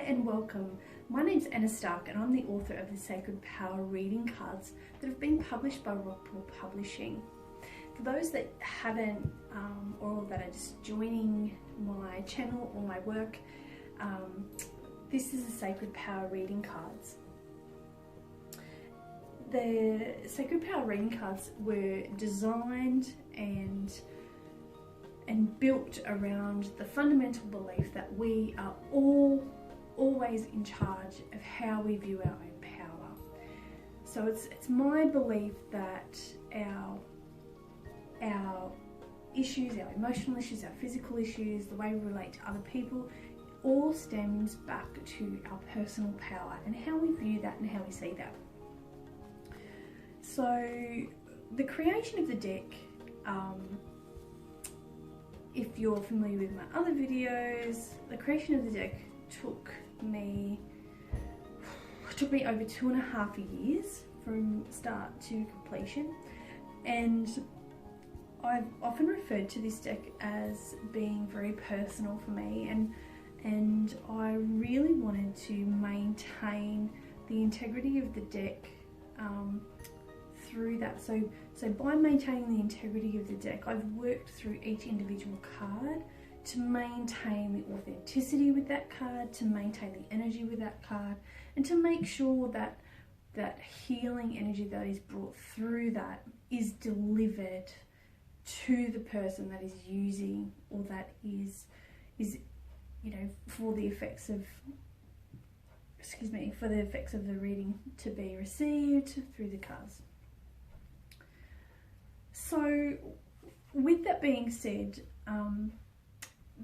and welcome. My name's Anna Stark and I'm the author of the Sacred Power reading cards that have been published by Rockpool Publishing. For those that haven't or that are just joining my channel or my work, this is the Sacred Power reading cards. The Sacred Power reading cards were designed and built around the fundamental belief that we are all always in charge of how we view our own power. So it's my belief that our issues, our emotional issues, our physical issues, the way we relate to other people, all stems back to our personal power and how we view that and how we see that. So the creation of the deck, if you're familiar with my other videos, the creation of the deck took me over 2.5 years from start to completion, and I've often referred to this deck as being very personal for me, and I really wanted to maintain the integrity of the deck through that. So by maintaining the integrity of the deck, I've worked through each individual card to maintain the authenticity with that card, to maintain the energy with that card, and to make sure that that healing energy that is brought through that is delivered to the person that is using, or that is for the effects of the reading to be received through the cards. So with that being said,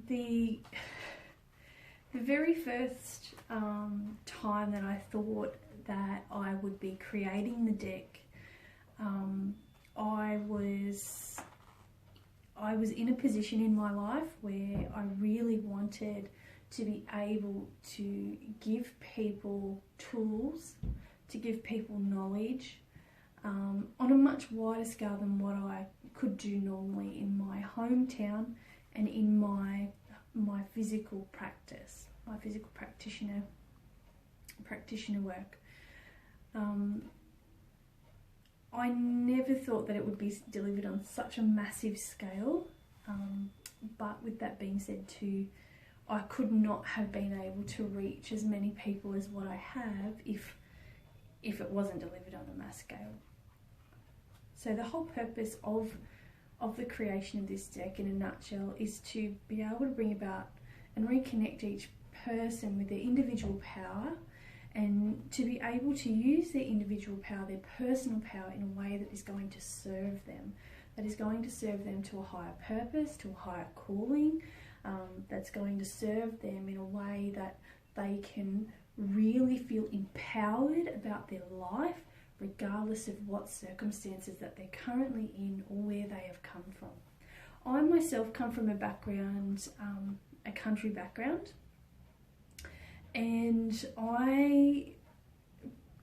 the very first time that I thought that I would be creating the deck, I was in a position in my life where I really wanted to be able to give people tools, to give people knowledge on a much wider scale than what I could do normally in my hometown and in my physical practice, my physical practitioner work. I never thought that it would be delivered on such a massive scale, but with that being said too, I could not have been able to reach as many people as what I have if it wasn't delivered on a mass scale. So the whole purpose of the creation of this deck in a nutshell is to be able to bring about and reconnect each person with their individual power, and to be able to use their individual power, their personal power, in a way that is going to serve them, to a higher purpose, to a higher calling, that's going to serve them in a way that they can really feel empowered about their life, regardless of what circumstances that they're currently in or where they have come from. I myself come from a background, a country background, and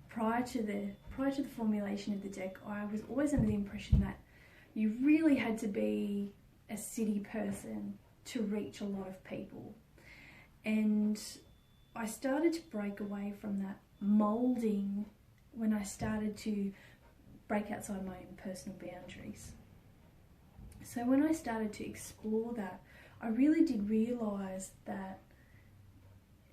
prior to the formulation of the deck, I was always under the impression that you really had to be a city person to reach a lot of people. And I started to break away from that moulding when I started to break outside my own personal boundaries. So when I started to explore that, I really did realise that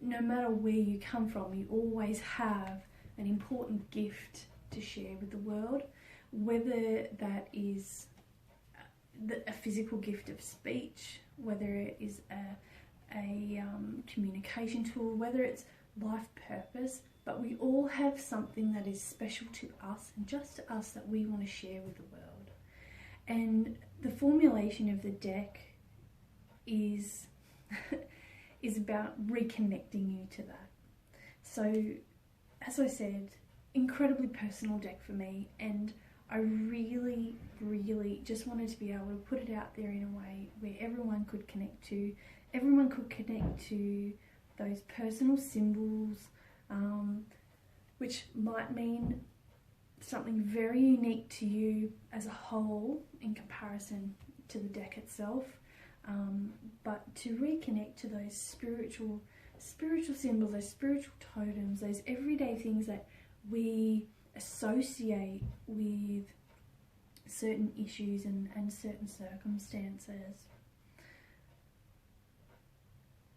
no matter where you come from, you always have an important gift to share with the world, whether that is a physical gift of speech, whether it is a communication tool, whether it's life purpose, but we all have something that is special to us and just to us that we want to share with the world. And the formulation of the deck is about reconnecting you to that. So, as I said, incredibly personal deck for me, and I really, really just wanted to be able to put it out there in a way where everyone could connect to those personal symbols, which might mean something very unique to you as a whole in comparison to the deck itself, but to reconnect to those spiritual spiritual symbols, those spiritual totems, those everyday things that we associate with certain issues and certain circumstances.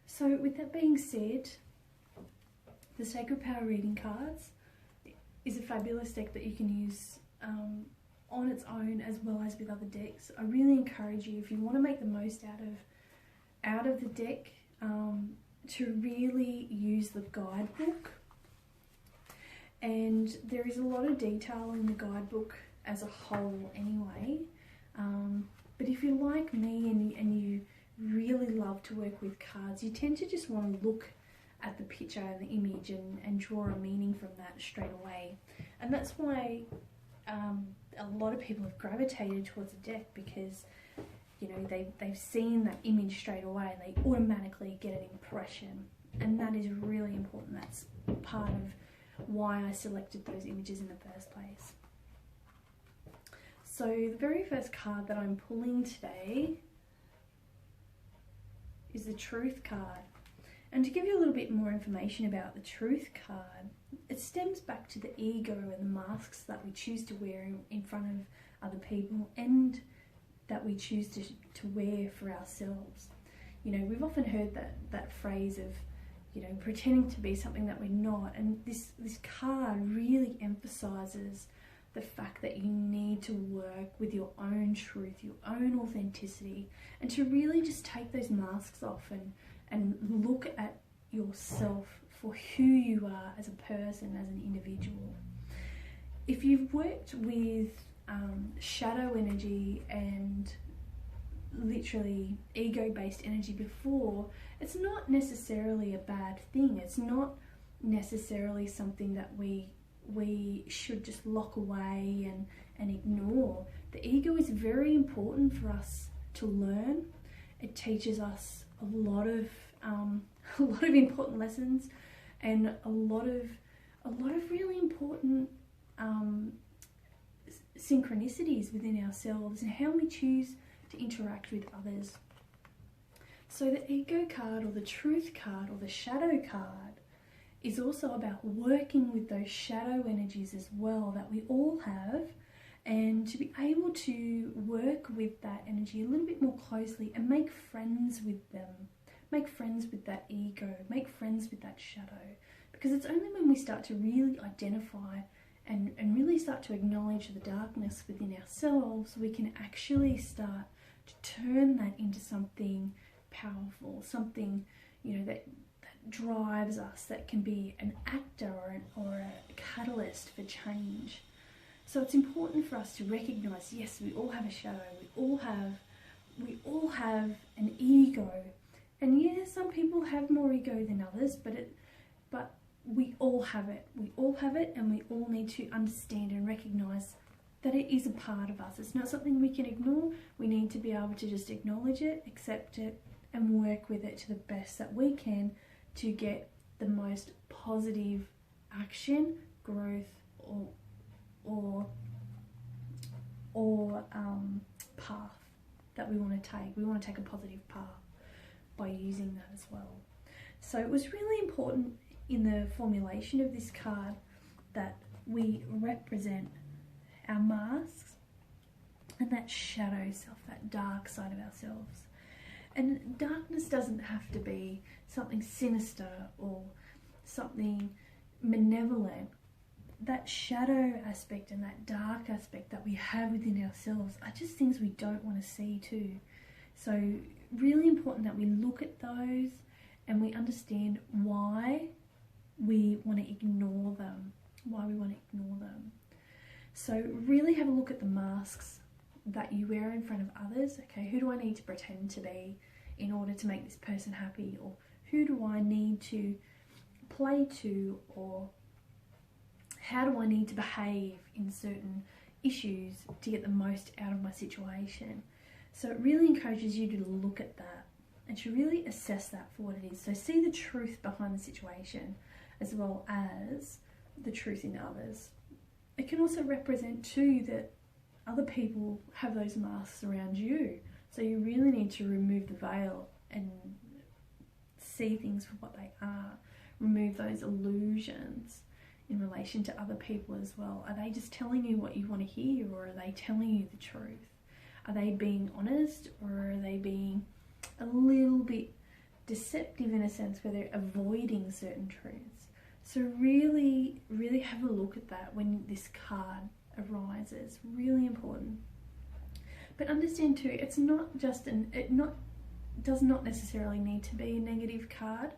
So with that being said, the Sacred Power reading cards is a fabulous deck that you can use on its own as well as with other decks. I really encourage you, if you want to make the most out of the deck, to really use the guidebook. And there is a lot of detail in the guidebook as a whole anyway. But if you're like me and you really love to work with cards, you tend to just want to look at the picture and the image and draw a meaning from that straight away. And that's why a lot of people have gravitated towards a deck, because you know they've seen that image straight away and they automatically get an impression, and that is really important. That's part of why I selected those images in the first place. So the very first card that I'm pulling today is the Truth card. And to give you a little bit more information about the Truth card, it stems back to the ego and the masks that we choose to wear in front of other people, and that we choose to wear for ourselves. You know, we've often heard that phrase of, you know, pretending to be something that we're not, and this card really emphasizes the fact that you need to work with your own truth, your own authenticity, and to really just take those masks off and look at yourself for who you are as a person, as an individual. If you've worked with shadow energy and literally ego-based energy before, it's not necessarily a bad thing. It's not necessarily something that we should just lock away and ignore. The ego is very important for us to learn. It teaches us a lot of important lessons, and a lot of really important synchronicities within ourselves and how we choose to interact with others. So the ego card, or the truth card, or the shadow card is also about working with those shadow energies as well that we all have, and to be able to work with that energy a little bit more closely and make friends with them. Make friends with that ego, make friends with that shadow, because it's only when we start to really identify and really start to acknowledge the darkness within ourselves, we can actually start to turn that into something powerful, something, you know, that drives us, that can be an actor or a catalyst for change. So it's important for us to recognize, yes, we all have a shadow, we all have an ego. And yeah, some people have more ego than others, but we all have it. We all have it, and we all need to understand and recognise that it is a part of us. It's not something we can ignore. We need to be able to just acknowledge it, accept it, and work with it to the best that we can to get the most positive action, growth, or path that we want to take. We want to take a positive path by using that as well. So it was really important in the formulation of this card that we represent our masks and that shadow self, that dark side of ourselves. And darkness doesn't have to be something sinister or something malevolent. That shadow aspect and that dark aspect that we have within ourselves are just things we don't want to see too. So really important that we look at those and we understand why we want to ignore them, So really have a look at the masks that you wear in front of others. Okay, who do I need to pretend to be in order to make this person happy? Or who do I need to play to? Or how do I need to behave in certain issues to get the most out of my situation? So it really encourages you to look at that and to really assess that for what it is. So see the truth behind the situation as well as the truth in others. It can also represent too that other people have those masks around you. So you really need to remove the veil and see things for what they are, remove those illusions in relation to other people as well. Are they just telling you what you want to hear, or are they telling you the truth? Are they being honest, or are they being a little bit deceptive in a sense where they're avoiding certain truths? So really, really have a look at that when this card arises. Really important. But understand too, it's not just does not necessarily need to be a negative card,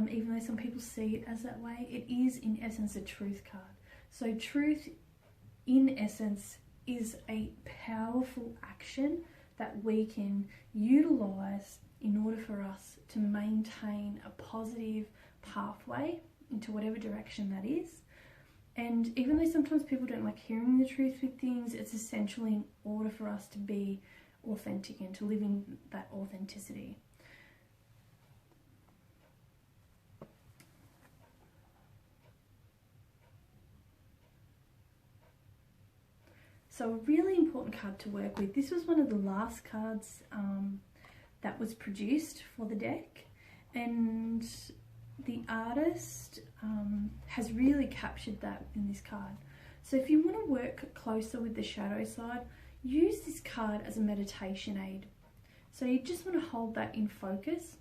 even though some people see it as that way. It is in essence a truth card. So truth in essence is a powerful action that we can utilize in order for us to maintain a positive pathway into whatever direction that is. And even though sometimes people don't like hearing the truth with things, it's essentially in order for us to be authentic and to live in that authenticity. So a really important card to work with. This was one of the last cards that was produced for the deck, and the artist has really captured that in this card. So if you want to work closer with the shadow side, use this card as a meditation aid. So you just want to hold that in focus,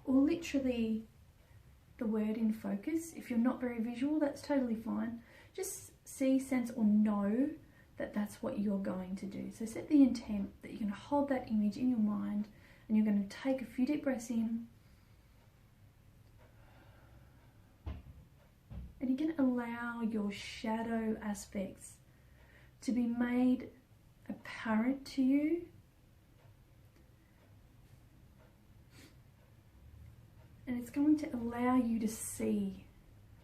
or literally the word in focus. If you're not very visual, that's totally fine. Just see, sense, or know that that's what you're going to do. So set the intent that you're going to hold that image in your mind, and you're going to take a few deep breaths in, and you're going to allow your shadow aspects to be made apparent to you. And it's going to allow you to see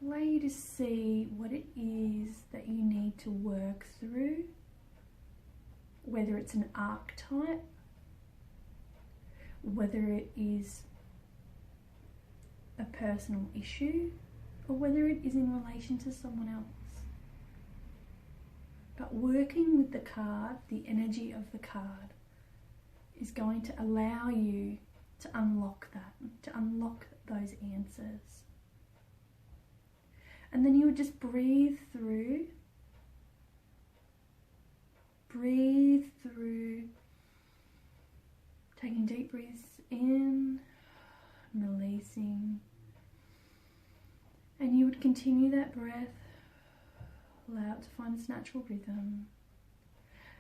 what it is that you need to work through, whether it's an archetype, whether it is a personal issue, or whether it is in relation to someone else. But working with the card, the energy of the card, is going to allow you to unlock that, to unlock those answers. And then you would just breathe through, taking deep breaths in, releasing. And you would continue that breath, allow it to find its natural rhythm,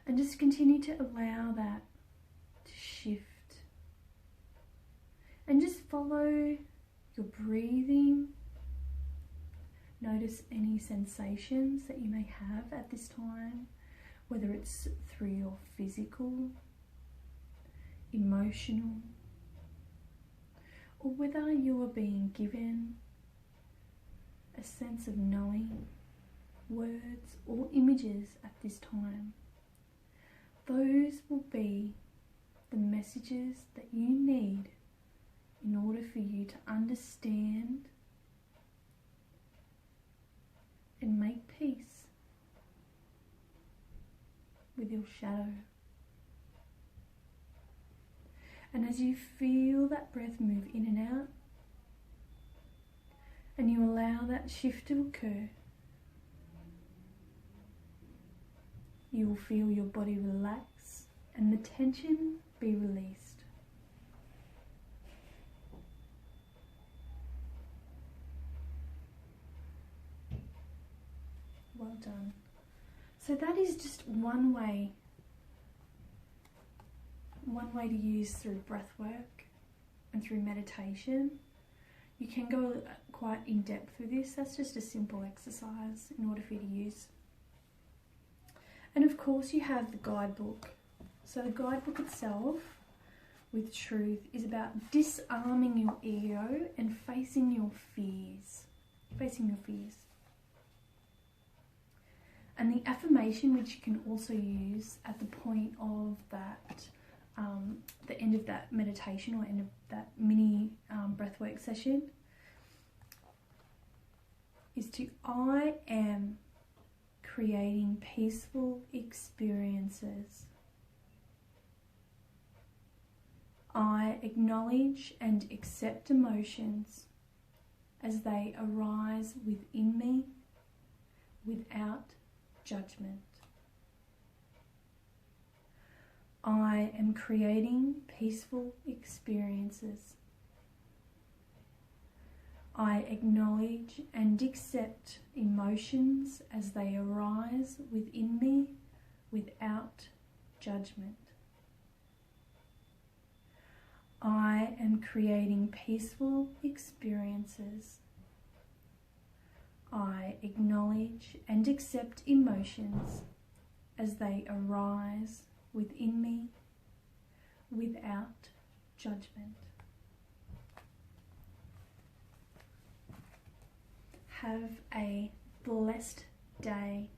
and just continue to allow that to shift. And just follow your breathing. Notice any sensations that you may have at this time, whether it's through your physical, emotional, or whether you are being given a sense of knowing, words or images at this time. Those will be the messages that you need in order for you to understand and make peace with your shadow. And as you feel that breath move in and out, and you allow that shift to occur, you will feel your body relax and the tension be released. Well done. So that is just one way to use through breath work and through meditation. You can go quite in depth with this. That's just a simple exercise in order for you to use. And of course you have the guidebook. So the guidebook itself with truth is about disarming your ego and facing your fears. And the affirmation, which you can also use at the point of that, the end of that meditation or end of that mini breathwork session, is to I am creating peaceful experiences. I acknowledge and accept emotions as they arise within me without judgment. I am creating peaceful experiences. I acknowledge and accept emotions as they arise within me without judgment. I am creating peaceful experiences. I acknowledge and accept emotions as they arise within me without judgment. Have a blessed day.